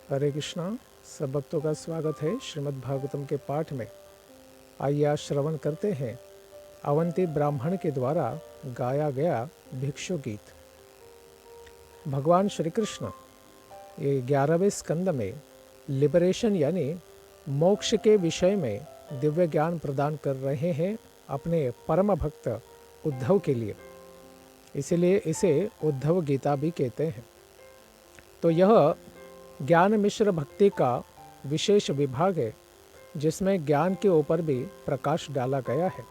हरे कृष्णा। सब भक्तों का स्वागत है श्रीमद् भागवतम के पाठ में। आइए आज श्रवण करते हैं अवंती ब्राह्मण के द्वारा गाया गया भिक्षु गीत। भगवान श्री कृष्ण ये 11वें स्कंद में लिबरेशन यानी मोक्ष के विषय में दिव्य ज्ञान प्रदान कर रहे हैं अपने परम भक्त उद्धव के लिए। इसीलिए इसे उद्धव गीता भी कहते हैं। तो यह ज्ञान मिश्र भक्ति का विशेष विभाग है जिसमें ज्ञान के ऊपर भी प्रकाश डाला गया है।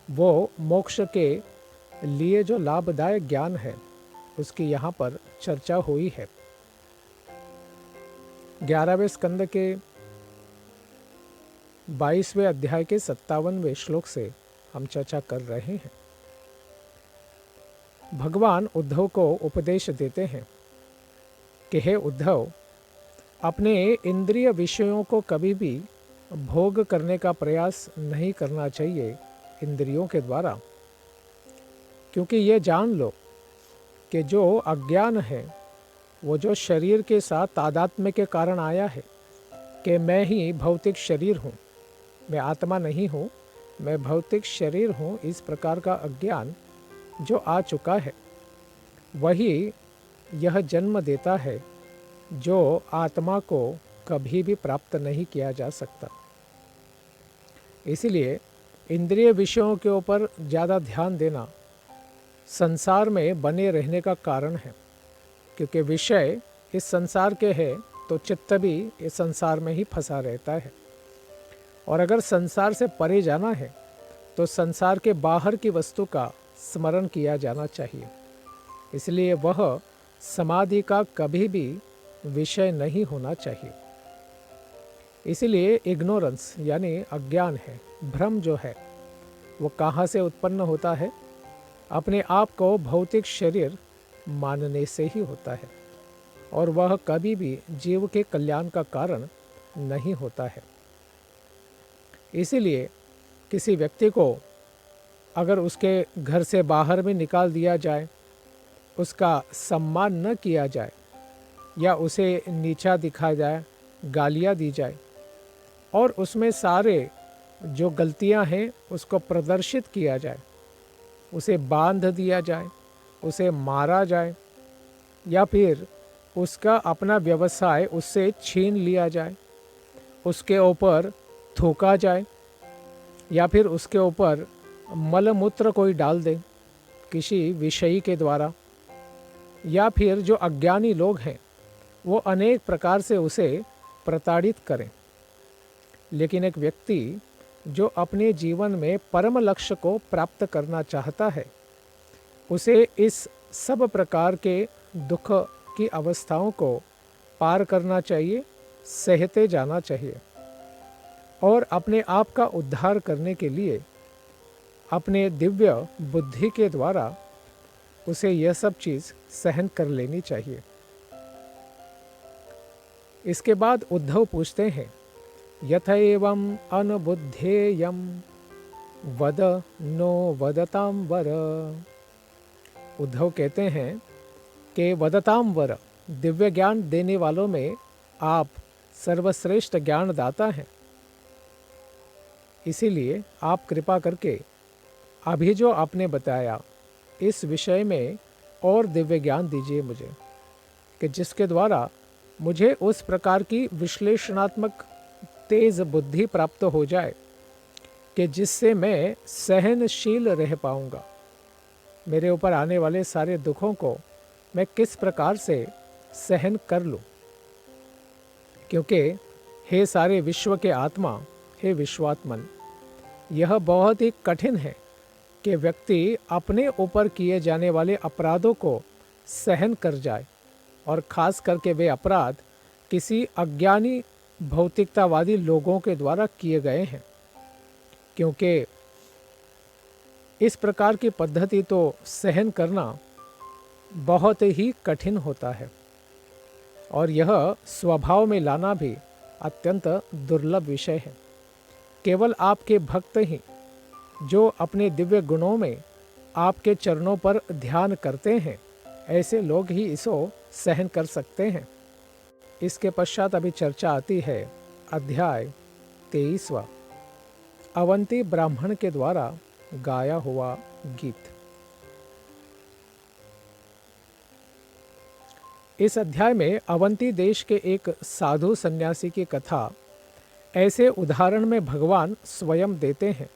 वो मोक्ष के लिए जो लाभदायक ज्ञान है उसकी यहाँ पर चर्चा हुई है। 11वें स्कंद के 22वें अध्याय के 57वें श्लोक से हम चर्चा कर रहे हैं। भगवान उद्धव को उपदेश देते हैं कि हे उद्धव, अपने इंद्रिय विषयों को कभी भी भोग करने का प्रयास नहीं करना चाहिए इंद्रियों के द्वारा, क्योंकि ये जान लो कि जो अज्ञान है वो जो शरीर के साथ तादात्म्य के कारण आया है कि मैं ही भौतिक शरीर हूँ, मैं आत्मा नहीं हूँ, मैं भौतिक शरीर हूँ, इस प्रकार का अज्ञान जो आ चुका है वही यह जन्म देता है जो आत्मा को कभी भी प्राप्त नहीं किया जा सकता। इसलिए इंद्रिय विषयों के ऊपर ज़्यादा ध्यान देना संसार में बने रहने का कारण है, क्योंकि विषय इस संसार के है तो चित्त भी इस संसार में ही फंसा रहता है। और अगर संसार से परे जाना है तो संसार के बाहर की वस्तु का स्मरण किया जाना चाहिए। इसलिए वह समाधि का कभी भी विषय नहीं होना चाहिए। इसलिए इग्नोरेंस यानी अज्ञान है, भ्रम जो है वो कहाँ से उत्पन्न होता है? अपने आप को भौतिक शरीर मानने से ही होता है, और वह कभी भी जीव के कल्याण का कारण नहीं होता है। इसीलिए किसी व्यक्ति को अगर उसके घर से बाहर में निकाल दिया जाए, उसका सम्मान न किया जाए या उसे नीचा दिखाया जाए, गालियाँ दी जाए और उसमें सारे जो गलतियां हैं उसको प्रदर्शित किया जाए, उसे बांध दिया जाए, उसे मारा जाए, या फिर उसका अपना व्यवसाय उससे छीन लिया जाए, उसके ऊपर थूका जाए, या फिर उसके ऊपर मलमूत्र कोई डाल दे किसी विषयी के द्वारा, या फिर जो अज्ञानी लोग हैं वो अनेक प्रकार से उसे प्रताड़ित करें। लेकिन एक व्यक्ति जो अपने जीवन में परम लक्ष्य को प्राप्त करना चाहता है, उसे इस सब प्रकार के दुख की अवस्थाओं को पार करना चाहिए, सहते जाना चाहिए, और अपने आप का उद्धार करने के लिए अपने दिव्य बुद्धि के द्वारा उसे यह सब चीज़ सहन कर लेनी चाहिए। इसके बाद उद्धव पूछते हैं, यथैवं अनबुद्धेयं वद नो वदताम वर। उद्धव कहते हैं कि वदताम वर, दिव्य ज्ञान देने वालों में आप सर्वश्रेष्ठ ज्ञानदाता हैं। इसीलिए आप कृपा करके अभी जो आपने बताया इस विषय में और दिव्य ज्ञान दीजिए मुझे, कि जिसके द्वारा मुझे उस प्रकार की विश्लेषणात्मक तेज बुद्धि प्राप्त हो जाए कि जिससे मैं सहनशील रह पाऊंगा। मेरे ऊपर आने वाले सारे दुखों को मैं किस प्रकार से सहन कर लूं, क्योंकि हे सारे विश्व के आत्मा, हे विश्वात्मन, यह बहुत ही कठिन है कि व्यक्ति अपने ऊपर किए जाने वाले अपराधों को सहन कर जाए, और ख़ास करके वे अपराध किसी अज्ञानी भौतिकतावादी लोगों के द्वारा किए गए हैं, क्योंकि इस प्रकार की पद्धति तो सहन करना बहुत ही कठिन होता है, और यह स्वभाव में लाना भी अत्यंत दुर्लभ विषय है। केवल आपके भक्त ही जो अपने दिव्य गुणों में आपके चरणों पर ध्यान करते हैं, ऐसे लोग ही इसको सहन कर सकते हैं। इसके पश्चात अभी चर्चा आती है अध्याय 23वां, अवंती ब्राह्मण के द्वारा गाया हुआ गीत। इस अध्याय में अवंती देश के एक साधु सन्यासी की कथा ऐसे उदाहरण में भगवान स्वयं देते हैं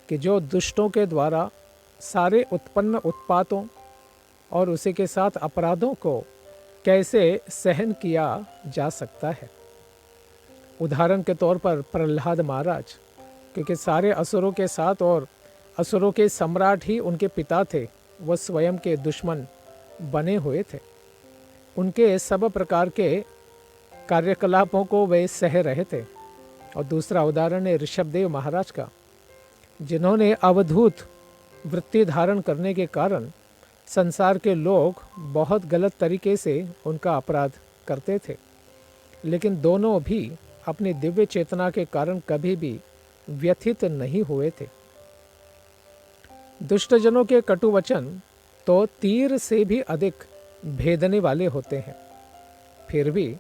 कि जो दुष्टों के द्वारा सारे उत्पन्न उत्पातों और उसी के साथ अपराधों को कैसे सहन किया जा सकता है। उदाहरण के तौर पर प्रहलाद महाराज, क्योंकि सारे असुरों के साथ और असुरों के सम्राट ही उनके पिता थे, वह स्वयं के दुश्मन बने हुए थे। उनके सब प्रकार के कार्यकलापों को वे सह रहे थे। और दूसरा उदाहरण है ऋषभदेव महाराज का, जिन्होंने अवधूत वृत्ति धारण करने के कारण संसार के लोग बहुत गलत तरीके से उनका अपराध करते थे, लेकिन दोनों भी अपनी दिव्य चेतना के कारण कभी भी व्यथित नहीं हुए थे। दुष्टजनों के कटु वचन तो तीर से भी अधिक भेदने वाले होते हैं। फिर भी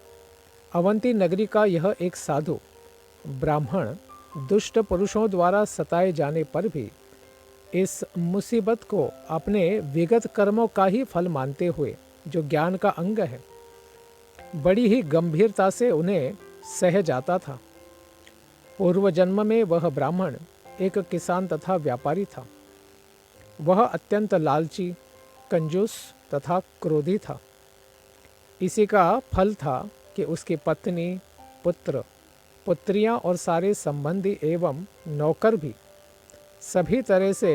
अवंती नगरी का यह एक साधु ब्राह्मण दुष्ट पुरुषों द्वारा सताए जाने पर भी इस मुसीबत को अपने विगत कर्मों का ही फल मानते हुए, जो ज्ञान का अंग है, बड़ी ही गंभीरता से उन्हें सह जाता था। पूर्व जन्म में वह ब्राह्मण एक किसान तथा व्यापारी था। वह अत्यंत लालची, कंजूस तथा क्रोधी था। इसी का फल था कि उसकी पत्नी, पुत्र, पुत्रियां और सारे संबंधी एवं नौकर भी सभी तरह से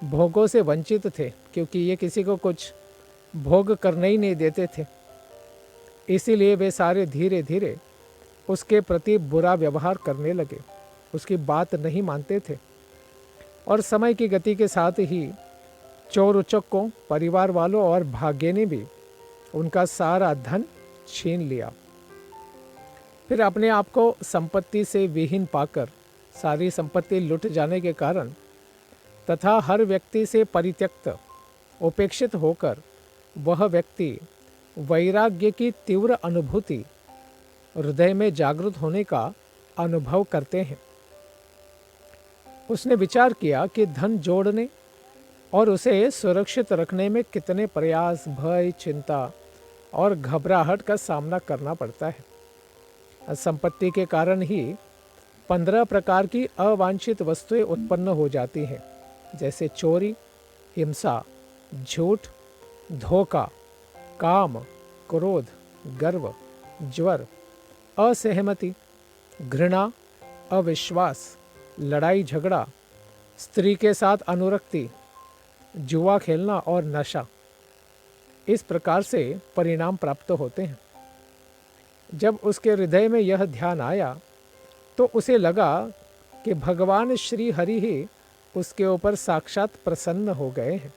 भोगों से वंचित थे, क्योंकि ये किसी को कुछ भोग करने ही नहीं देते थे। इसीलिए वे सारे धीरे धीरे उसके प्रति बुरा व्यवहार करने लगे, उसकी बात नहीं मानते थे। और समय की गति के साथ ही चोर उचक्कों, परिवार वालों और भाग्य ने भी उनका सारा धन छीन लिया। फिर अपने आप को संपत्ति से विहीन पाकर, सारी संपत्ति लुट जाने के कारण तथा हर व्यक्ति से परित्यक्त, उपेक्षित होकर वह व्यक्ति वैराग्य की तीव्र अनुभूति हृदय में जागृत होने का अनुभव करते हैं। उसने विचार किया कि धन जोड़ने और उसे सुरक्षित रखने में कितने प्रयास, भय, चिंता और घबराहट का सामना करना पड़ता है। संपत्ति के कारण ही 15 प्रकार की अवांछित वस्तुएं उत्पन्न हो जाती हैं, जैसे चोरी, हिंसा, झूठ, धोखा, काम, क्रोध, गर्व, ज्वर, असहमति, घृणा, अविश्वास, लड़ाई झगड़ा, स्त्री के साथ अनुरक्ति, जुआ खेलना और नशा। इस प्रकार से परिणाम प्राप्त होते हैं। जब उसके हृदय में यह ध्यान आया तो उसे लगा कि भगवान श्री हरि ही उसके ऊपर साक्षात प्रसन्न हो गए हैं।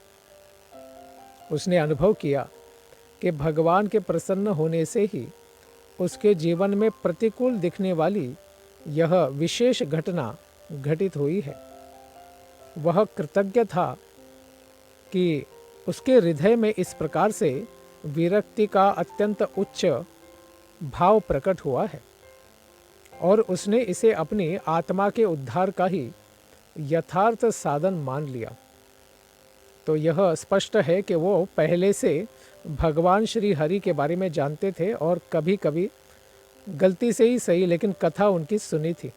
उसने अनुभव किया कि भगवान के प्रसन्न होने से ही उसके जीवन में प्रतिकूल दिखने वाली यह विशेष घटना घटित हुई है। वह कृतज्ञ था कि उसके हृदय में इस प्रकार से विरक्ति का अत्यंत उच्च भाव प्रकट हुआ है और उसने इसे अपनी आत्मा के उद्धार का ही यथार्थ साधन मान लिया। तो यह स्पष्ट है कि वो पहले से भगवान श्री हरि के बारे में जानते थे और कभी कभी गलती से ही सही, लेकिन कथा उनकी सुनी थी।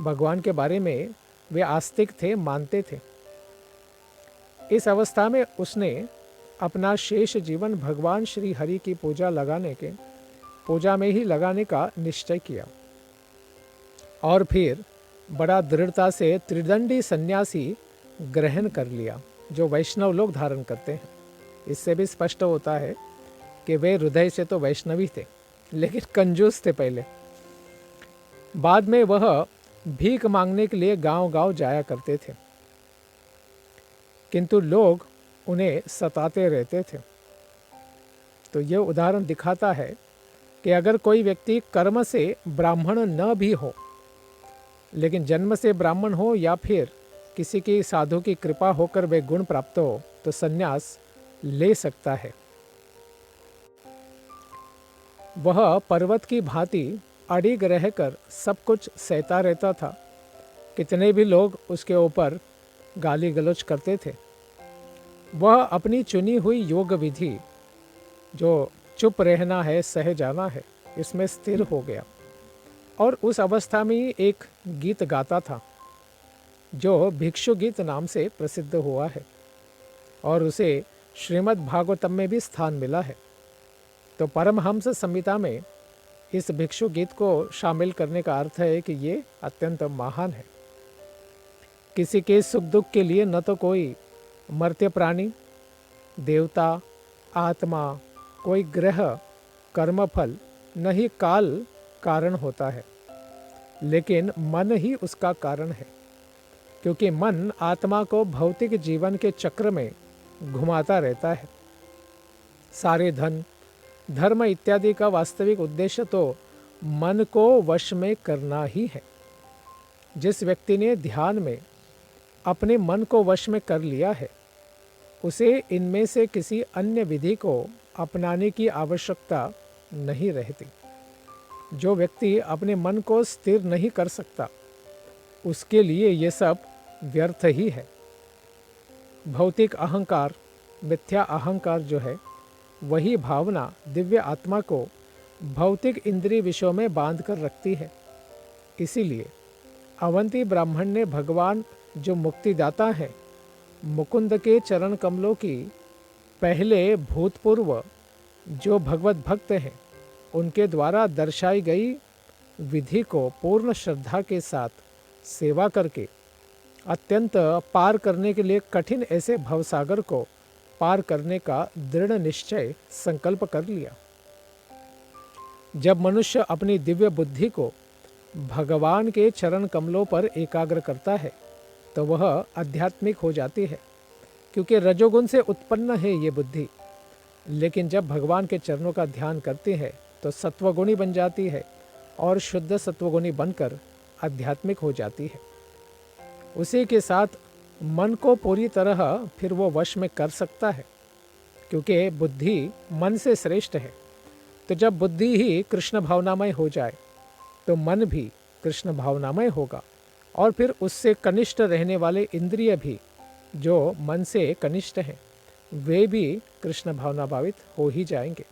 भगवान के बारे में वे आस्तिक थे, मानते थे। इस अवस्था में उसने अपना शेष जीवन भगवान श्री हरि की पूजा में ही लगाने का निश्चय किया और फिर बड़ा दृढ़ता से त्रिदंडी सन्यासी ग्रहण कर लिया, जो वैष्णव लोग धारण करते हैं। इससे भी स्पष्ट होता है कि वे हृदय से तो वैष्णवी थे, लेकिन कंजूस थे पहले। बाद में वह भीख मांगने के लिए गांव-गांव जाया करते थे, किंतु लोग उन्हें सताते रहते थे। तो यह उदाहरण दिखाता है कि अगर कोई व्यक्ति कर्म से ब्राह्मण न भी हो, लेकिन जन्म से ब्राह्मण हो या फिर किसी की साधु की कृपा होकर वे गुण प्राप्त हो, तो संन्यास ले सकता है। वह पर्वत की भांति अडिग रहकर सब कुछ सहता रहता था। कितने भी लोग उसके ऊपर गाली गलौज करते थे, वह अपनी चुनी हुई योग विधि, जो चुप रहना है, सह जाना है, इसमें स्थिर हो गया और उस अवस्था में ही एक गीत गाता था जो भिक्षु गीत नाम से प्रसिद्ध हुआ है और उसे श्रीमद् भागवतम में भी स्थान मिला है। तो परमहंस संहिता में इस भिक्षु गीत को शामिल करने का अर्थ है कि ये अत्यंत महान है। किसी के सुख दुख के लिए न तो कोई मर्त्य प्राणी, देवता, आत्मा, कोई ग्रह, कर्मफल, न ही काल कारण होता है, लेकिन मन ही उसका कारण है। क्योंकि मन आत्मा को भौतिक जीवन के चक्र में घुमाता रहता है। सारे धन, धर्म इत्यादि का वास्तविक उद्देश्य तो मन को वश में करना ही है। जिस व्यक्ति ने ध्यान में अपने मन को वश में कर लिया है, उसे इनमें से किसी अन्य विधि को अपनाने की आवश्यकता नहीं रहती। जो व्यक्ति अपने मन को स्थिर नहीं कर सकता, उसके लिए ये सब व्यर्थ ही है। भौतिक अहंकार, मिथ्या अहंकार जो है, वही भावना दिव्य आत्मा को भौतिक इंद्रिय विषयों में बांध कर रखती है। इसीलिए अवंती ब्राह्मण ने भगवान जो मुक्तिदाता है, मुकुंद के चरण कमलों की पहले भूतपूर्व जो भगवत भक्त हैं, उनके द्वारा दर्शाई गई विधि को पूर्ण श्रद्धा के साथ सेवा करके अत्यंत पार करने के लिए कठिन ऐसे भवसागर को पार करने का दृढ़ निश्चय संकल्प कर लिया। जब मनुष्य अपनी दिव्य बुद्धि को भगवान के चरण कमलों पर एकाग्र करता है, तो वह आध्यात्मिक हो जाती है। क्योंकि रजोगुण से उत्पन्न है ये बुद्धि, लेकिन जब भगवान के चरणों का ध्यान करती है तो सत्वगुणी बन जाती है और शुद्ध सत्वगुणी बनकर आध्यात्मिक हो जाती है। उसी के साथ मन को पूरी तरह फिर वो वश में कर सकता है, क्योंकि बुद्धि मन से श्रेष्ठ है। तो जब बुद्धि ही कृष्ण भावनामय हो जाए तो मन भी कृष्ण भावनामय होगा और फिर उससे कनिष्ठ रहने वाले इंद्रिय भी, जो मन से कनिष्ठ हैं, वे भी कृष्ण भावना भावित हो ही जाएंगे।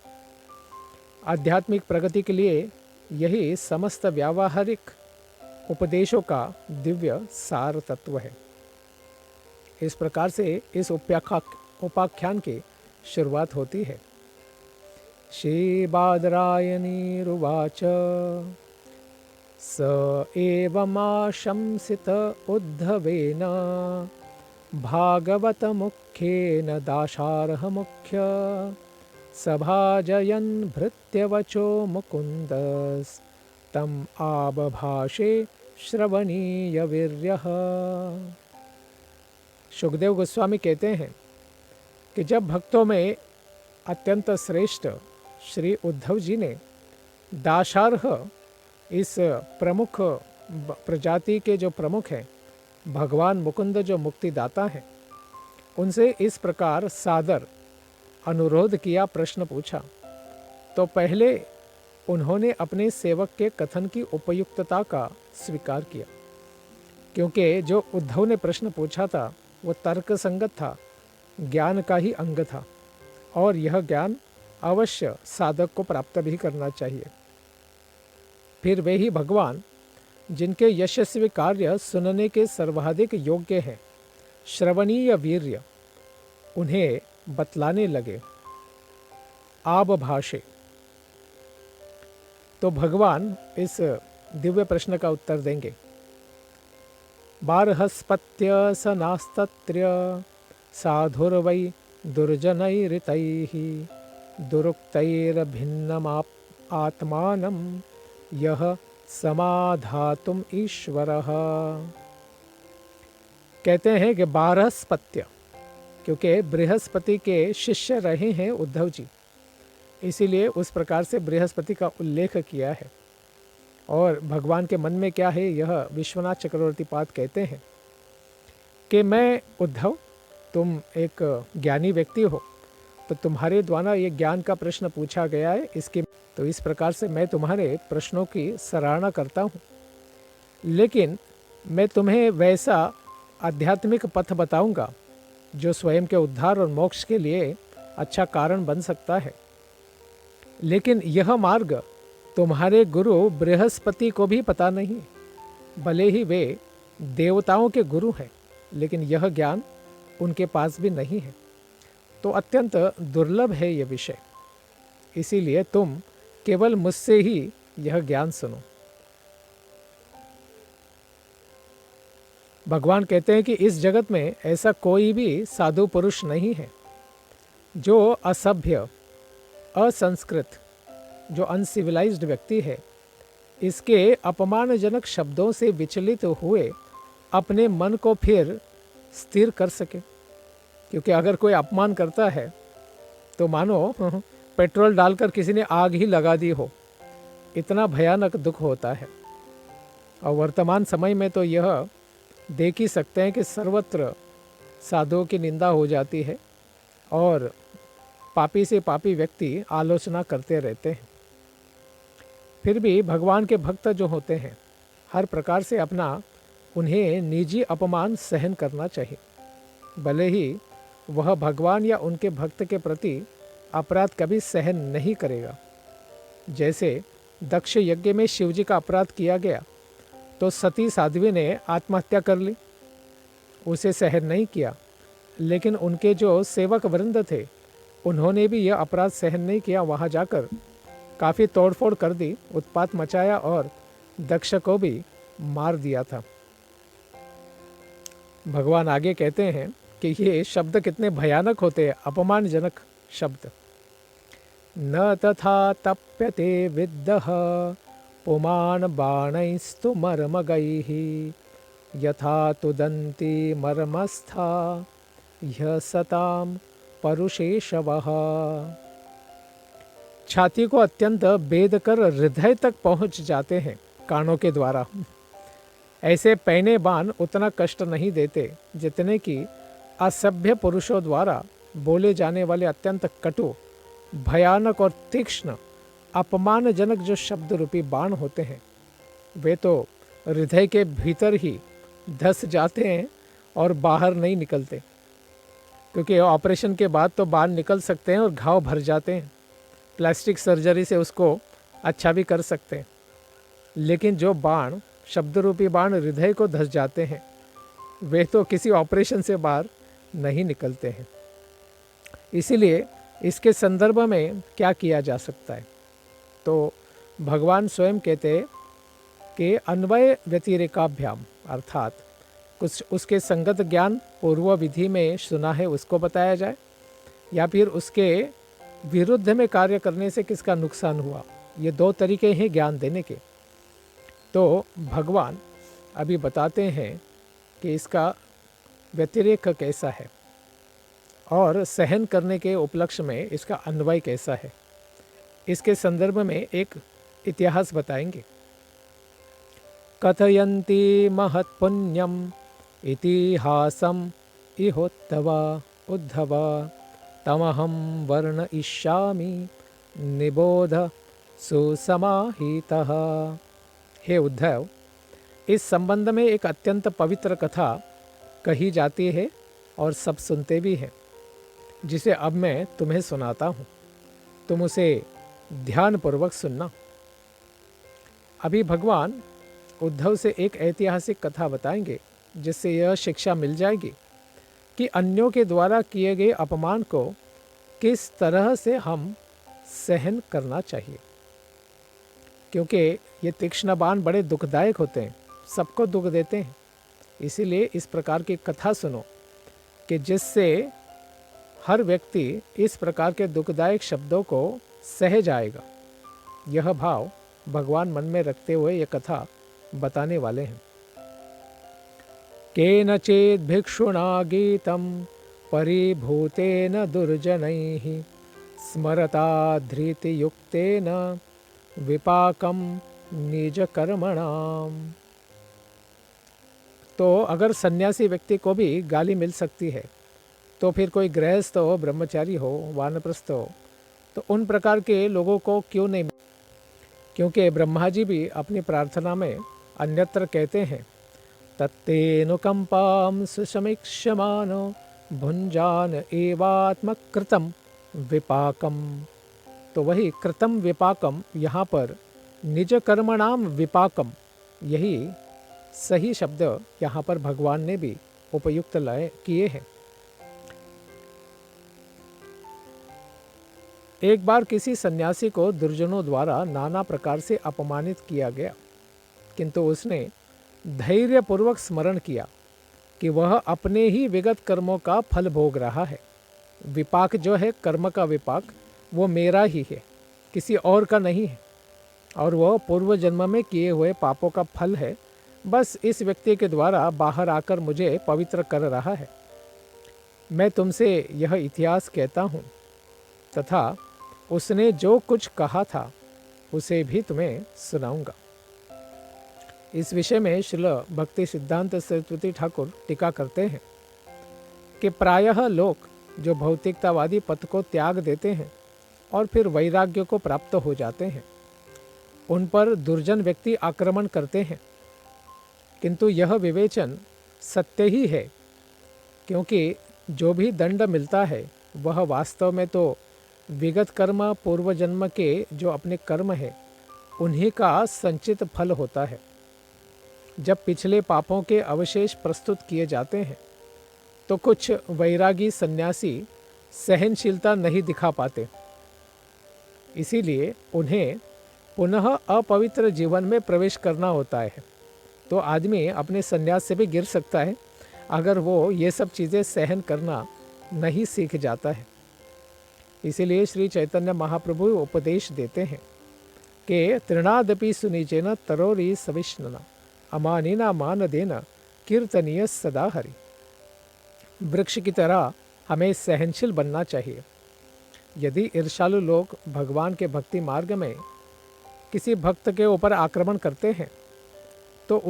आध्यात्मिक प्रगति के लिए यही समस्त व्यावहारिक उपदेशों का दिव्य सार तत्व है। इस प्रकार से इस उपाख्यान की शुरुआत होती है। श्री बादरायणीरुवाच स एवमाशंसित उद्धवेन भागवत मुख्येन दाशार्ह मुख्य सभाजयन् भृत्यवचो मुकुन्दस्तम् आबभाषे श्रवणीय वीर्यः। सुखदेव गोस्वामी कहते हैं कि जब भक्तों में अत्यंत श्रेष्ठ श्री उद्धव जी ने दाशार्ह, इस प्रमुख प्रजाति के जो प्रमुख हैं, भगवान मुकुंद जो मुक्तिदाता हैं, उनसे इस प्रकार सादर अनुरोध किया, प्रश्न पूछा, तो पहले उन्होंने अपने सेवक के कथन की उपयुक्तता का स्वीकार किया। क्योंकि जो उद्धव ने प्रश्न पूछा था वो तर्क संगत था, ज्ञान का ही अंग था, और यह ज्ञान अवश्य साधक को प्राप्त भी करना चाहिए। फिर वे ही भगवान, जिनके यशस्वी कार्य सुनने के सर्वाधिक योग्य हैं, श्रवणीय वीर्य, उन्हें बतलाने लगे। आब भाषे, तो भगवान इस दिव्य प्रश्न का उत्तर देंगे। बार्हस्पत्य स नास्तत्र्य साधुर्वै दुर्जनैरितैः दुरुक्तैर्भिन्नमाप आत्मानं यह समाधातुम ईश्वरः। कहते हैं कि बारहस्पत्य, क्योंकि बृहस्पति के शिष्य रहे हैं उद्धव जी, इसीलिए उस प्रकार से बृहस्पति का उल्लेख किया है। और भगवान के मन में क्या है, यह विश्वनाथ चक्रवर्ती पाद कहते हैं कि मैं उद्धव, तुम एक ज्ञानी व्यक्ति हो, तो तुम्हारे द्वारा ये ज्ञान का प्रश्न पूछा गया है, इसकी तो इस प्रकार से मैं तुम्हारे प्रश्नों की सराहना करता हूँ, लेकिन मैं तुम्हें वैसा आध्यात्मिक पथ बताऊंगा जो स्वयं के उद्धार और मोक्ष के लिए अच्छा कारण बन सकता है। लेकिन यह मार्ग तुम्हारे गुरु बृहस्पति को भी पता नहीं। भले ही वे देवताओं के गुरु हैं, लेकिन यह ज्ञान उनके पास भी नहीं है। तो अत्यंत दुर्लभ है यह विषय। इसीलिए तुम केवल मुझसे ही यह ज्ञान सुनो। भगवान कहते हैं कि इस जगत में ऐसा कोई भी साधु पुरुष नहीं है जो असभ्य, असंस्कृत, जो अनसिविलाइज्ड व्यक्ति है, इसके अपमानजनक शब्दों से विचलित हुए अपने मन को फिर स्थिर कर सके। क्योंकि अगर कोई अपमान करता है तो मानो पेट्रोल डालकर किसी ने आग ही लगा दी हो, इतना भयानक दुख होता है। और वर्तमान समय में तो यह देख ही सकते हैं कि सर्वत्र साधुओं की निंदा हो जाती है और पापी से पापी व्यक्ति आलोचना करते रहते हैं। फिर भी भगवान के भक्त जो होते हैं, हर प्रकार से अपना उन्हें निजी अपमान सहन करना चाहिए। भले ही वह भगवान या उनके भक्त के प्रति अपराध कभी सहन नहीं करेगा। जैसे दक्ष यज्ञ में शिवजी का अपराध किया गया तो सती साध्वी ने आत्महत्या कर ली, उसे सहन नहीं किया। लेकिन उनके जो सेवक वृंद थे, उन्होंने भी यह अपराध सहन नहीं किया, वहाँ जाकर काफ़ी तोड़फोड़ कर दी, उत्पात मचाया और दक्ष को भी मार दिया था। भगवान आगे कहते हैं कि ये शब्द कितने भयानक होते हैं, अपमानजनक शब्द। न तथा तप्यते विद्दः पुमान बाणैस्तु मर्मगैः यथा तुदन्ति मर्मस्था यः सताम परुषेशवः। छाती को अत्यंत भेद कर हृदय तक पहुंच जाते हैं कानों के द्वारा। ऐसे पैने बाण उतना कष्ट नहीं देते जितने कि असभ्य पुरुषों द्वारा बोले जाने वाले अत्यंत कटु, भयानक और तीक्ष्ण, अपमानजनक जो शब्द रूपी बाण होते हैं, वे तो हृदय के भीतर ही धस जाते हैं और बाहर नहीं निकलते। क्योंकि ऑपरेशन के बाद तो बाण निकल सकते हैं और घाव भर जाते हैं, प्लास्टिक सर्जरी से उसको अच्छा भी कर सकते हैं। लेकिन जो बाण, शब्द रूपी बाण हृदय को धस जाते हैं, वे तो किसी ऑपरेशन से बाहर नहीं निकलते हैं। इसीलिए इसके संदर्भ में क्या किया जा सकता है? तो भगवान स्वयं कहते हैं कि अन्वय व्यतिरेकाभ्याम, अर्थात कुछ उसके संगत ज्ञान पूर्व विधि में सुना है उसको बताया जाए, या फिर उसके विरुद्ध में कार्य करने से किसका नुकसान हुआ। ये दो तरीके हैं ज्ञान देने के। तो भगवान अभी बताते हैं कि इसका व्यतिरेक कैसा है और सहन करने के उपलक्ष्य में इसका अन्वय कैसा है। इसके संदर्भ में एक इतिहास बताएंगे। कथयन्ति महत्पुण्यम इतिहासम इहोत्तव उद्धव तमहं वर्णयिष्यामि निबोध सुसमाहितः। हे उद्धव, इस संबंध में एक अत्यंत पवित्र कथा कही जाती है और सब सुनते भी हैं, जिसे अब मैं तुम्हें सुनाता हूँ। तुम उसे ध्यानपूर्वक सुनना। अभी भगवान उद्धव से एक ऐतिहासिक कथा बताएंगे, जिससे यह शिक्षा मिल जाएगी कि अन्यों के द्वारा किए गए अपमान को किस तरह से हम सहन करना चाहिए। क्योंकि ये तीक्ष्ण बाण बड़े दुखदायक होते हैं, सबको दुख देते हैं। इसीलिए इस प्रकार की कथा सुनो कि जिससे हर व्यक्ति इस प्रकार के दुखदायक शब्दों को सह जाएगा। यह भाव भगवान मन में रखते हुए यह कथा बताने वाले हैं। केनचित् भिक्षुणा गीतं परिभूतेन दुर्जनैः स्मरता धृतियुक्तेन विपाकं निजकर्मणाम्। तो अगर सन्यासी व्यक्ति को भी गाली मिल सकती है, तो फिर कोई गृहस्थ हो, ब्रह्मचारी हो, वानप्रस्थ हो, तो उन प्रकार के लोगों को क्यों नहीं। क्योंकि ब्रह्मा जी भी अपनी प्रार्थना में अन्यत्र कहते हैं, तत्तेनुकंपां सुसमीक्ष्यमानो भुंजान एवात्मकृतं विपाकम। तो वही कृतम विपाकम, यहाँ पर निज कर्मणाम विपाकम, यही सही शब्द यहाँ पर भगवान ने भी उपयुक्त लय किए हैं। एक बार किसी सन्यासी को दुर्जनों द्वारा नाना प्रकार से अपमानित किया गया, किंतु उसने धैर्यपूर्वक स्मरण किया कि वह अपने ही विगत कर्मों का फल भोग रहा है। विपाक जो है, कर्म का विपाक, वो मेरा ही है, किसी और का नहीं है, और वह पूर्व जन्म में किए हुए पापों का फल है। बस इस व्यक्ति के द्वारा बाहर आकर मुझे पवित्र कर रहा है। मैं तुमसे यह इतिहास कहता हूँ तथा उसने जो कुछ कहा था उसे भी तुम्हें सुनाऊंगा। इस विषय में श्रील भक्ति सिद्धांत सरस्वती ठाकुर टीका करते हैं कि प्रायः लोग जो भौतिकतावादी पथ को त्याग देते हैं और फिर वैराग्य को प्राप्त हो जाते हैं, उन पर दुर्जन व्यक्ति आक्रमण करते हैं, किंतु यह विवेचन सत्य ही है, क्योंकि जो भी दंड मिलता है वह वास्तव में तो विगत कर्म, पूर्व जन्म के जो अपने कर्म है उन्हीं का संचित फल होता है। जब पिछले पापों के अवशेष प्रस्तुत किए जाते हैं तो कुछ वैरागी सन्यासी सहनशीलता नहीं दिखा पाते, इसीलिए उन्हें पुनः अपवित्र जीवन में प्रवेश करना होता है। तो आदमी अपने सन्यास से भी गिर सकता है अगर वो ये सब चीज़ें सहन करना नहीं सीख जाता है। इसीलिए श्री चैतन्य महाप्रभु उपदेश देते हैं कि तृणादपि सुनीचेन तरोरी सविष्णुना अमानिना मान देना कीर्तनीय सदा हरि। वृक्ष की तरह हमें सहनशील बनना चाहिए। यदि ईर्ष्यालु लोग भगवान के भक्ति मार्ग में किसी भक्त के ऊपर आक्रमण करते हैं तो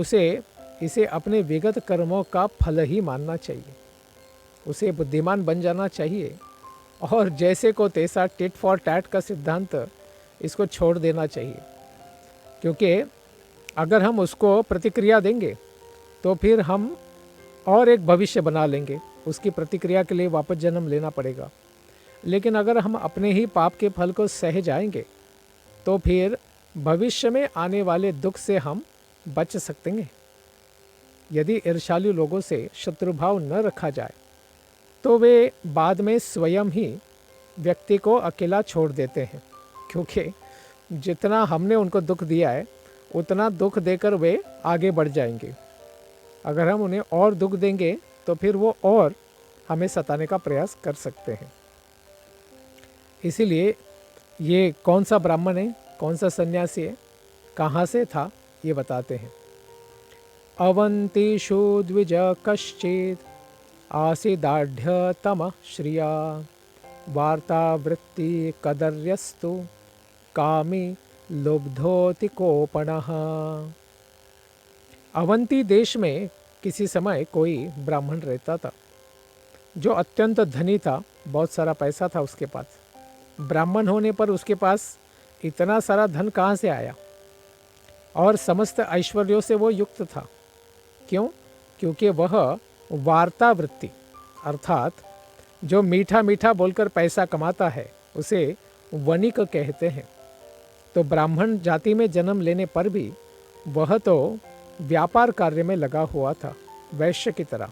इसे अपने विगत कर्मों का फल ही मानना चाहिए। उसे बुद्धिमान बन जाना चाहिए और जैसे को तैसा टिट फॉर टैट का सिद्धांत इसको छोड़ देना चाहिए, क्योंकि अगर हम उसको प्रतिक्रिया देंगे तो फिर हम और एक भविष्य बना लेंगे, उसकी प्रतिक्रिया के लिए वापस जन्म लेना पड़ेगा। लेकिन अगर हम अपने ही पाप के फल को सह जाएंगे तो फिर भविष्य में आने वाले दुख से हम बच सकते हैं। यदि ईर्ष्यालु लोगों से शत्रुभाव न रखा जाए तो वे बाद में स्वयं ही व्यक्ति को अकेला छोड़ देते हैं, क्योंकि जितना हमने उनको दुख दिया है उतना दुख देकर वे आगे बढ़ जाएंगे। अगर हम उन्हें और दुख देंगे तो फिर वो और हमें सताने का प्रयास कर सकते हैं। इसीलिए ये कौन सा ब्राह्मण है, कौन सा सन्यासी है, कहाँ से था, ये बताते हैं। अवंतीषु द्विज कश्चित् आसीदाढ्यतमः श्रिया वार्तावृत्ति कदर्यस्तु कामी लुब्धोति कोपणः। अवंती देश में किसी समय कोई ब्राह्मण रहता था जो अत्यंत धनी था, बहुत सारा पैसा था उसके पास। ब्राह्मण होने पर उसके पास इतना सारा धन कहाँ से आया, और समस्त ऐश्वर्यों से वो युक्त था। क्यों? क्योंकि वह वार्तावृत्ति अर्थात जो मीठा मीठा बोलकर पैसा कमाता है उसे वणिक कहते हैं। तो ब्राह्मण जाति में जन्म लेने पर भी वह तो व्यापार कार्य में लगा हुआ था, वैश्य की तरह,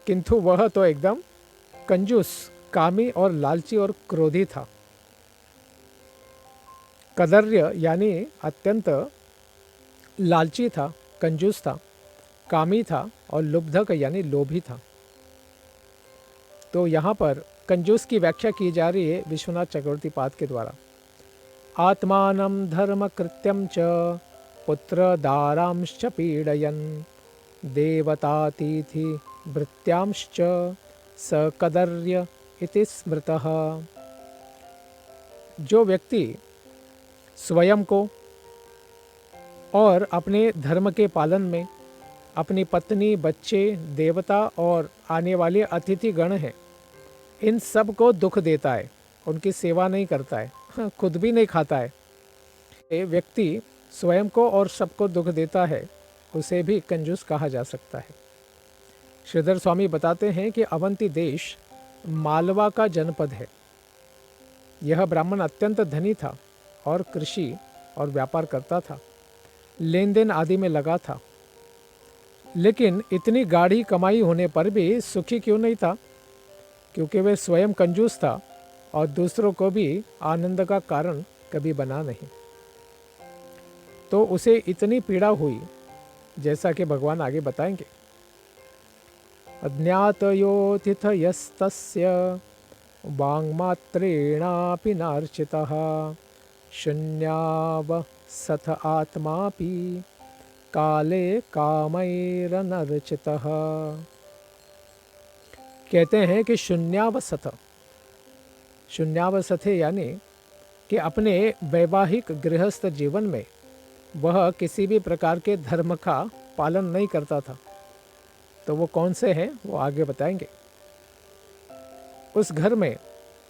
किंतु वह तो एकदम कंजूस, कामी और लालची और क्रोधी था। कदर्य यानी अत्यंत लालची था, कंजूस था, कामी था और लुब्धक यानी लोभी था। तो यहाँ पर कंजूस की व्याख्या की जा रही है विश्वनाथ चक्रवर्ती पाद के द्वारा। आत्मानं धर्म कृत्यं च पुत्र दारांश्च पीडयन् देवतातिथि भृत्यांश्च स कदर्य इति स्मृतः। जो व्यक्ति स्वयं को और अपने धर्म के पालन में अपनी पत्नी, बच्चे, देवता और आने वाले अतिथि गण हैं, इन सब को दुख देता है, उनकी सेवा नहीं करता है, खुद भी नहीं खाता है, व्यक्ति स्वयं को और सबको दुख देता है, उसे भी कंजूस कहा जा सकता है। श्रीधर स्वामी बताते हैं कि अवंती देश मालवा का जनपद है। यह ब्राह्मण अत्यंत धनी था और कृषि और व्यापार करता था, लेन देन आदि में लगा था। लेकिन इतनी गाढ़ी कमाई होने पर भी सुखी क्यों नहीं था? क्योंकि वह स्वयं कंजूस था और दूसरों को भी आनंद का कारण कभी बना नहीं। तो उसे इतनी पीड़ा हुई, जैसा कि भगवान आगे बताएंगे। अज्ञातयोतिथयस्तस्य वाङ्मात्रेणापि नार्चितः शून्यावसथ आत्मापि काले कामैरनर्चितः। कहते हैं कि शून्यावसथ यानी कि अपने वैवाहिक गृहस्थ जीवन में वह किसी भी प्रकार के धर्म का पालन नहीं करता था। तो वो कौन से हैं वो आगे बताएंगे। उस घर में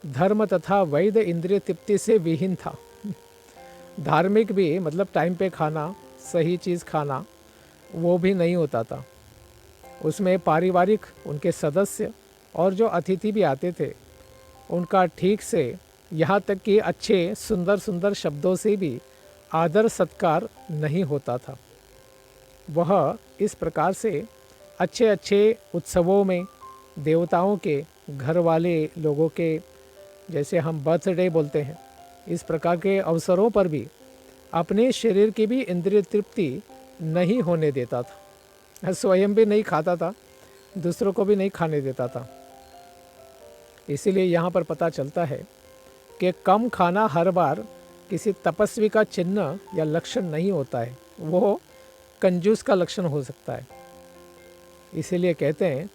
धर्म तथा वैध इंद्रिय तृप्ति से विहीन था। धार्मिक भी मतलब टाइम पे खाना, सही चीज़ खाना, वो भी नहीं होता था। उसमें पारिवारिक उनके सदस्य और जो अतिथि भी आते थे, उनका ठीक से, यहाँ तक कि अच्छे सुंदर सुंदर शब्दों से भी आदर सत्कार नहीं होता था। वह इस प्रकार से अच्छे अच्छे उत्सवों में देवताओं के, घर वाले लोगों के, जैसे हम बर्थडे बोलते हैं, इस प्रकार के अवसरों पर भी अपने शरीर की भी इंद्रिय तृप्ति नहीं होने देता था। स्वयं भी नहीं खाता था, दूसरों को भी नहीं खाने देता था। इसीलिए यहाँ पर पता चलता है कि कम खाना हर बार किसी तपस्वी का चिन्ह या लक्षण नहीं होता है, वो कंजूस का लक्षण हो सकता है। इसीलिए कहते हैं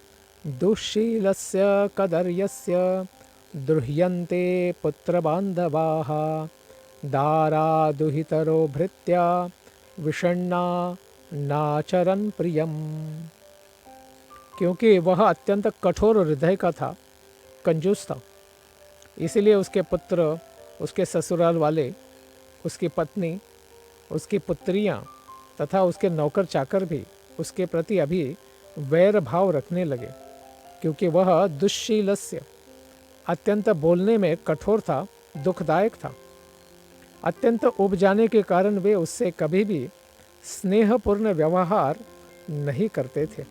दुःशीलस्य कदर्यस्य द्रुह्यन्ते पुत्रबान्धवाः दारा दुहितरो भृत्या विषण्णा नाचरन् प्रियम। क्योंकि वह अत्यंत कठोर हृदय का था, कंजूस था, इसीलिए उसके पुत्र, उसके ससुराल वाले, उसकी पत्नी, उसकी पुत्रियां तथा उसके नौकर चाकर भी उसके प्रति अभी वैर भाव रखने लगे। क्योंकि वह दुःशीलस्य, अत्यंत बोलने में कठोर था, दुखदायक था। अत्यंत उब जाने के कारण वे उससे कभी भी स्नेहपूर्ण व्यवहार नहीं करते थे।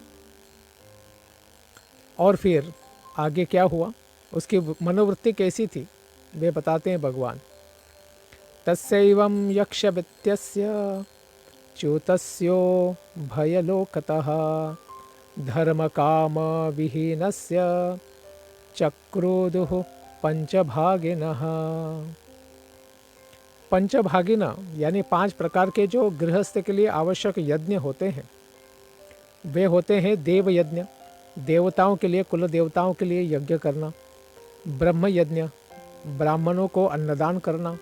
और फिर आगे क्या हुआ, उसकी मनोवृत्ति कैसी थी, वे बताते हैं भगवान। तस्यैवं यक्षवित्यस्य च्युतस्यो भयलोकतः धर्मकाम विहीनस्य चक्रुदुः पंचभागिनः। पंचभागिना यानी 5 प्रकार के जो गृहस्थ के लिए आवश्यक यज्ञ होते हैं, वे होते हैं देव यज्ञ, देवताओं के लिए, कुल देवताओं के लिए यज्ञ करना। ब्रह्म यज्ञ, ब्राह्मणों को अन्नदान करना।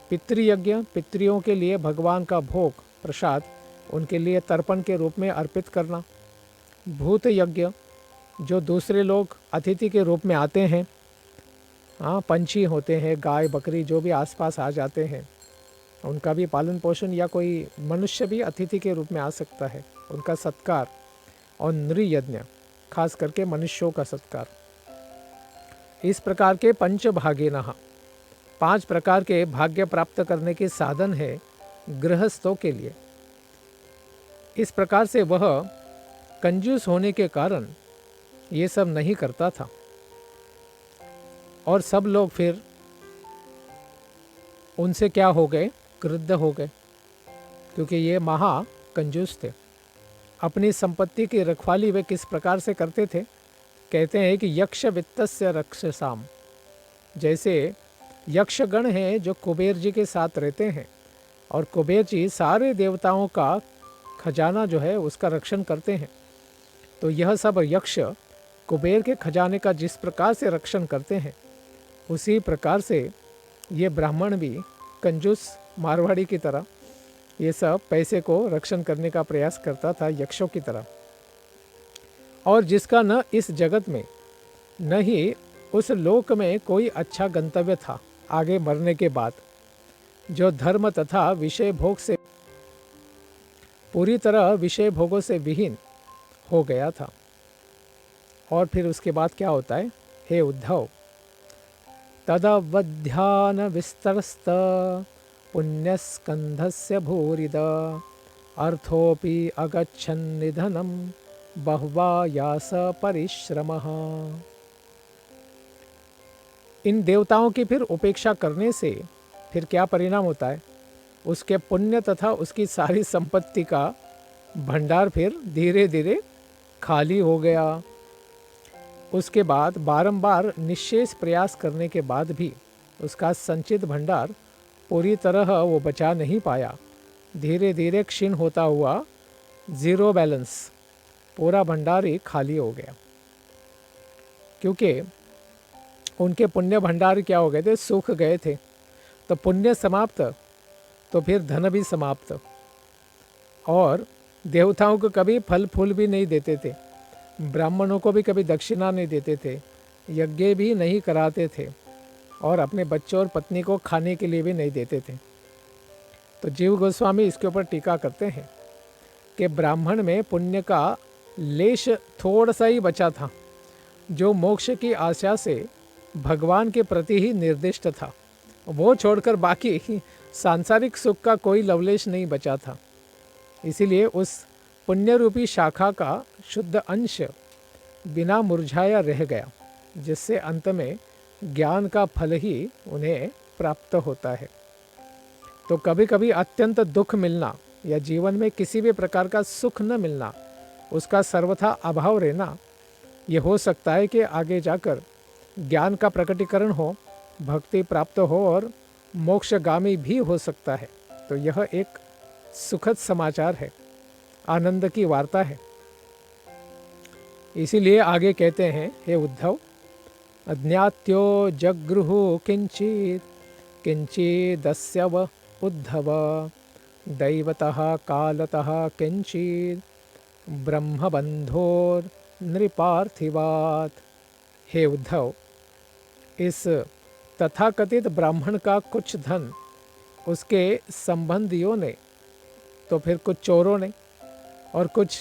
पितृयज्ञ, पितरियों के लिए भगवान का भोग प्रसाद उनके लिए तर्पण के रूप में अर्पित करना। भूत यज्ञ, जो दूसरे लोग अतिथि के रूप में आते हैं, हाँ, पंछी होते हैं, गाय बकरी जो भी आसपास आ जाते हैं, उनका भी पालन पोषण, या कोई मनुष्य भी अतिथि के रूप में आ सकता है, उनका सत्कार। और नृयज्ञ, खास करके मनुष्यों का सत्कार। इस प्रकार के पंचभागिनः, 5 प्रकार के भाग्य प्राप्त करने के साधन है गृहस्थों के लिए। इस प्रकार से वह कंजूस होने के कारण ये सब नहीं करता था। और सब लोग फिर उनसे क्या हो गए, क्रुद्ध हो गए, क्योंकि ये महा कंजूस थे। अपनी संपत्ति की रखवाली वे किस प्रकार से करते थे, कहते हैं कि यक्ष वित्तस्य रक्षसाम। जैसे यक्षगण हैं जो कुबेर जी के साथ रहते हैं, और कुबेर जी सारे देवताओं का खजाना जो है उसका रक्षण करते हैं। तो यह सब यक्ष कुबेर के खजाने का जिस प्रकार से रक्षण करते हैं, उसी प्रकार से ये ब्राह्मण भी कंजूस मारवाड़ी की तरह ये सब पैसे को रक्षण करने का प्रयास करता था, यक्षों की तरह। और जिसका न इस जगत में न ही उस लोक में कोई अच्छा गंतव्य था आगे मरने के बाद, जो धर्म तथा विषय भोग से पूरी तरह विषय भोगों से विहीन हो गया था। और फिर उसके बाद क्या होता है, हे उद्धव, तदवध्यान विस्तरस्त पुण्यस्कंधस्य भूरिद अर्थोपि अगच्छन् निधनम बह्वा यास परिश्रमः। इन देवताओं की फिर उपेक्षा करने से फिर क्या परिणाम होता है, उसके पुण्य तथा उसकी सारी संपत्ति का भंडार फिर धीरे धीरे खाली हो गया। उसके बाद बारंबार निःशेष प्रयास करने के बाद भी उसका संचित भंडार पूरी तरह वो बचा नहीं पाया। धीरे धीरे क्षीण होता हुआ ज़ीरो बैलेंस पूरा भंडार ही खाली हो गया, क्योंकि उनके पुण्य भंडार क्या हो गए थे, सूख गए थे। तो पुण्य समाप्त तो फिर धन भी समाप्त। और देवताओं को कभी फल फूल भी नहीं देते थे, ब्राह्मणों को भी कभी दक्षिणा नहीं देते थे, यज्ञ भी नहीं कराते थे, और अपने बच्चों और पत्नी को खाने के लिए भी नहीं देते थे। तो जीव गोस्वामी इसके ऊपर टीका करते हैं कि ब्राह्मण में पुण्य का लेश थोड़ा सा ही बचा था, जो मोक्ष की आशा से भगवान के प्रति ही निर्दिष्ट था। वो छोड़कर बाकी सांसारिक सुख का कोई लवलेश नहीं बचा था। इसीलिए उस पुण्य रूपी शाखा का शुद्ध अंश बिना मुरझाया रह गया, जिससे अंत में ज्ञान का फल ही उन्हें प्राप्त होता है। तो कभी कभी अत्यंत दुख मिलना या जीवन में किसी भी प्रकार का सुख न मिलना, उसका सर्वथा अभाव रहना, ये हो सकता है कि आगे जाकर ज्ञान का प्रकटीकरण हो, भक्ति प्राप्त हो और मोक्षगामी भी हो सकता है। तो यह एक सुखद समाचार है, आनंद की वार्ता है। इसीलिए आगे कहते हैं, हे उद्धव, अज्ञात्यो जगृहु किंचित किंचिदस्यव उद्धव दैवतः कालतः किंचित ब्रह्मबंधोर नृपार्थिवात। हे उद्धव, इस तथाकथित ब्राह्मण का कुछ धन उसके संबंधियों ने, तो फिर कुछ चोरों ने, और कुछ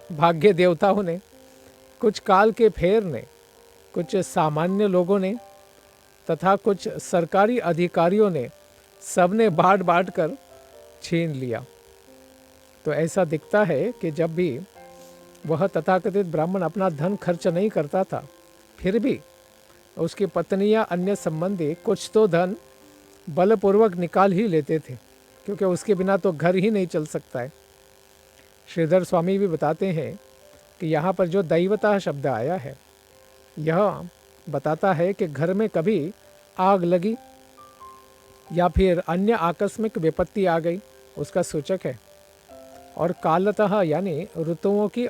भाग्य देवताओं ने, कुछ काल के फेर ने, कुछ सामान्य लोगों ने तथा कुछ सरकारी अधिकारियों ने, सबने बांट बांट कर छीन लिया। तो ऐसा दिखता है कि जब भी वह तथाकथित ब्राह्मण अपना धन खर्च नहीं करता था, फिर भी उसकी पत्नी या अन्य संबंधी कुछ तो धन बलपूर्वक निकाल ही लेते थे, क्योंकि उसके बिना तो घर ही नहीं चल सकता है। श्रीधर स्वामी भी बताते हैं कि यहाँ पर जो दैवता शब्द आया है, यह बताता है कि घर में कभी आग लगी या फिर अन्य आकस्मिक विपत्ति आ गई, उसका सूचक है। और कालतः यानी ऋतुओं की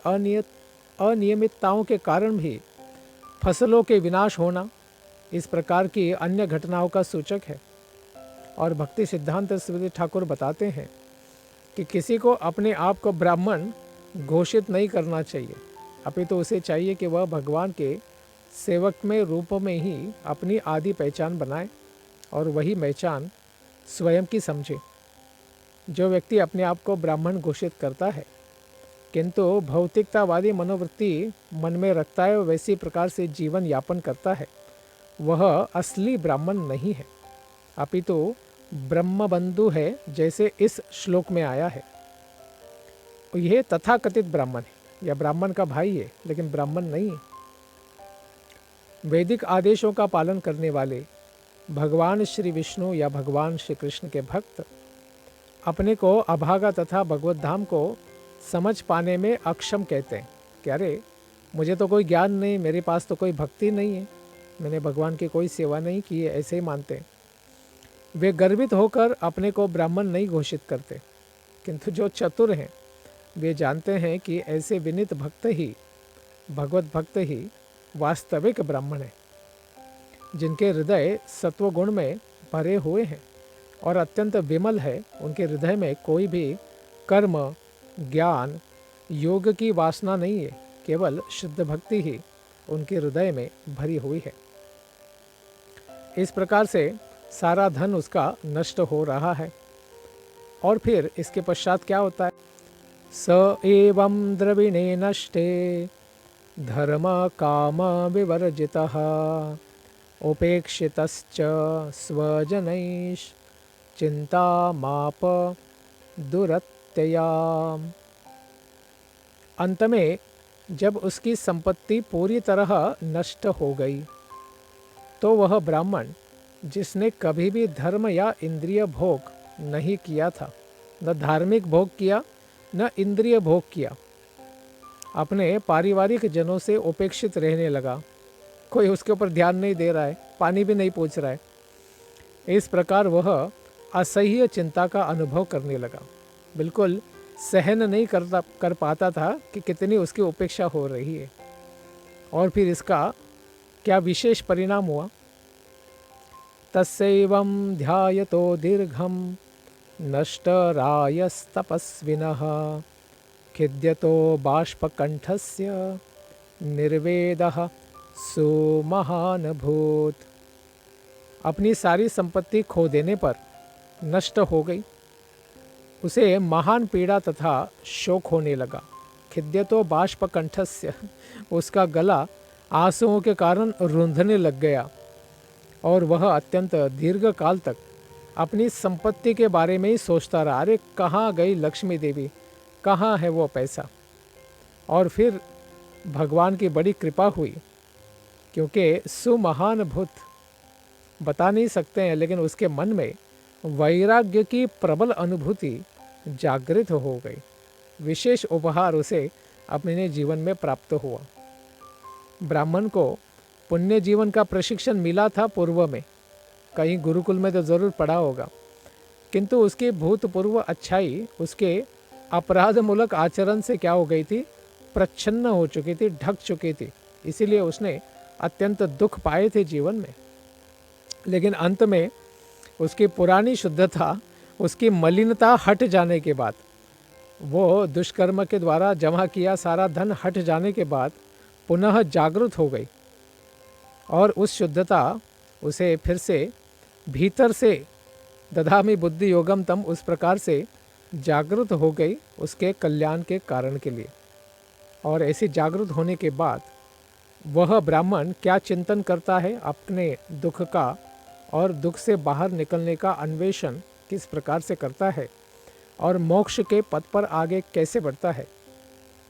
अनियमितताओं के कारण भी फसलों के विनाश होना, इस प्रकार की अन्य घटनाओं का सूचक है। और भक्ति सिद्धांत श्री ठाकुर बताते हैं कि किसी को अपने आप को ब्राह्मण घोषित नहीं करना चाहिए, अपितु उसे चाहिए कि वह भगवान के सेवक में रूप में ही अपनी आदि पहचान बनाए और वही पहचान स्वयं की समझे। जो व्यक्ति अपने आप को ब्राह्मण घोषित करता है किंतु भौतिकतावादी मनोवृत्ति मन में रखता है और वैसी प्रकार से जीवन यापन करता है, वह असली ब्राह्मण नहीं है, अपितु ब्रह्मबंधु है, जैसे इस श्लोक में आया है। यह तथाकथित ब्राह्मण है या ब्राह्मण का भाई है, लेकिन ब्राह्मण नहीं है। वैदिक आदेशों का पालन करने वाले भगवान श्री विष्णु या भगवान श्री कृष्ण के भक्त अपने को अभागा तथा भगवत धाम को समझ पाने में अक्षम कहते हैं कि अरे मुझे तो कोई ज्ञान नहीं, मेरे पास तो कोई भक्ति नहीं है, मैंने भगवान की कोई सेवा नहीं की है, ऐसे ही मानते हैं। वे गर्वित होकर अपने को ब्राह्मण नहीं घोषित करते, किंतु जो चतुर हैं वे जानते हैं कि ऐसे विनीत भक्त ही, भगवत भक्त ही वास्तविक ब्राह्मण हैं, जिनके हृदय सत्वगुण में भरे हुए हैं और अत्यंत विमल है। उनके हृदय में कोई भी कर्म, ज्ञान, योग की वासना नहीं है, केवल शुद्ध भक्ति ही उनके हृदय में भरी हुई है। इस प्रकार से सारा धन उसका नष्ट हो रहा है। और फिर इसके पश्चात क्या होता है? स एवं द्रविणे नष्टे धर्म काम विवर्जितः उपेक्षितश्च स्वजनैश् चिंतामाप दुरत्यया। अंत में जब उसकी संपत्ति पूरी तरह नष्ट हो गई तो वह ब्राह्मण, जिसने कभी भी धर्म या इंद्रिय भोग नहीं किया था, न धार्मिक भोग किया न इंद्रिय भोग किया, अपने पारिवारिक जनों से उपेक्षित रहने लगा। कोई उसके ऊपर ध्यान नहीं दे रहा है, पानी भी नहीं पूछ रहा है। इस प्रकार वह असह्य चिंता का अनुभव करने लगा। बिल्कुल सहन नहीं कर पाता था कि कितनी उसकी उपेक्षा हो रही है। और फिर इसका क्या विशेष परिणाम हुआ? तस्यैवं ध्यायतो दीर्घं नष्टरायस्तपस्विनः खिद्यतो बाष्पकण्ठस्य निर्वेदः सुमहानभूत। अपनी सारी संपत्ति खो देने पर नष्ट हो गई, उसे महान पीड़ा तथा शोक होने लगा। खिद्यतो बाष्पकण्ठस्य, उसका गला आंसुओं के कारण रूंधने लग गया और वह अत्यंत दीर्घ काल तक अपनी संपत्ति के बारे में ही सोचता रहा। अरे कहाँ गई लक्ष्मी देवी, कहाँ है वो पैसा? और फिर भगवान की बड़ी कृपा हुई, क्योंकि सुमहानुभूत बता नहीं सकते हैं, लेकिन उसके मन में वैराग्य की प्रबल अनुभूति जागृत हो गई। विशेष उपहार उसे अपने जीवन में प्राप्त हुआ। ब्राह्मण को पुण्य जीवन का प्रशिक्षण मिला था पूर्व में, कहीं गुरुकुल में तो ज़रूर पढ़ा होगा, किंतु उसकी भूतपूर्व अच्छाई उसके अपराधमूलक आचरण से क्या हो गई थी? प्रच्छन्न हो चुकी थी, ढक चुकी थी। इसीलिए उसने अत्यंत दुख पाए थे जीवन में। लेकिन अंत में उसकी पुरानी शुद्धता, उसकी मलिनता हट जाने के बाद, वो दुष्कर्म के द्वारा जमा किया सारा धन हट जाने के बाद पुनः जागृत हो गई और उस शुद्धता उसे फिर से भीतर से दधामि बुद्धि योगम तम, उस प्रकार से जागृत हो गई उसके कल्याण के कारण के लिए। और ऐसी जागृत होने के बाद वह ब्राह्मण क्या चिंतन करता है अपने दुख का, और दुख से बाहर निकलने का अन्वेषण किस प्रकार से करता है, और मोक्ष के पथ पर आगे कैसे बढ़ता है,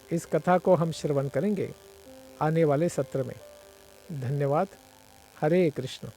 इस कथा को हम श्रवण करेंगे आने वाले सत्र में। धन्यवाद। हरे कृष्ण।